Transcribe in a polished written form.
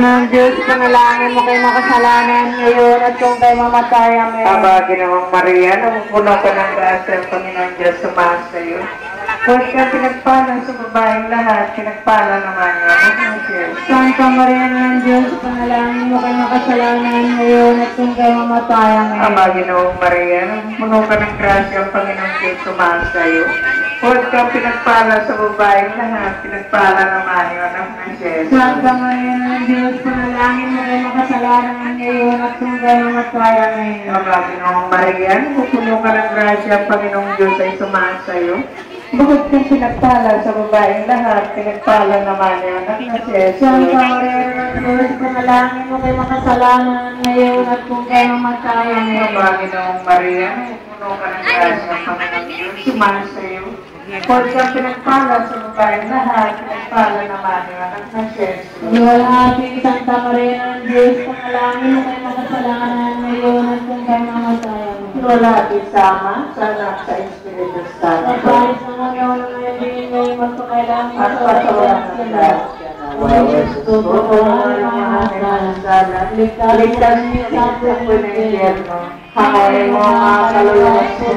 ng Diyos, panalangin mo kay makasalanan ngayon at kung kay mamatay. Amen. Aba, Ginoong Maria, namupuno ka ng grasya ang Panginoon Diyos sumahan sa iyo. Huwag kang pinagpala sa babaeng lahat, pinagpala naman yung anak ng Diyos. Santa Maria ng Diyos, panalangin mo kay makasalanan ngayon at kung kay mamatay. Amen. Aba, Ginoong Maria, namupuno ka ng grasya ang Panginoon Diyos sumahan sa iyo. Huwag kang pinagpala sa babaeng lahat, pinagpala naman yung anak ng Diyos. Santa Maria ng Diyos, panalangin mo kay makasalanan ngayon at kung kay mamatay. Amen. Aba, Ginoong Maria, namupuno ka ng grasya ang Panginoong Diyos ay sumahan sa iyo. Bukod kang pinagpala sa babaeng lahat, pinagpala naman yung anak ng Diyos. Santa Maria ng Diyos, panalangin mo kay makasalanan ngayon at kung kay mamatay. Amen. Aba, Ginoong Maria, namupuno ka ng grasya ang Panginoong Diyos sumahan sa iyo. Huwag kang pinagpala sa babaeng lahat, pinagpala naman yung anak ng Diyos. Iwalhati Santa Maria ng Diyos, panalangin mo kay makasalanan ngayon at kung kay mamatay. Amen. Iwalhati Sama, sa Anak, sa Espiritu Santo. Pagpalit sa mga ngayon na ngayon din ngayon magpakailangan At patuloy ang grasya na wawas tutunan ng mga pinagsasalan. Ligtas niyo sa puno ng Yerno. Hangayin mo ang mga kaluluwa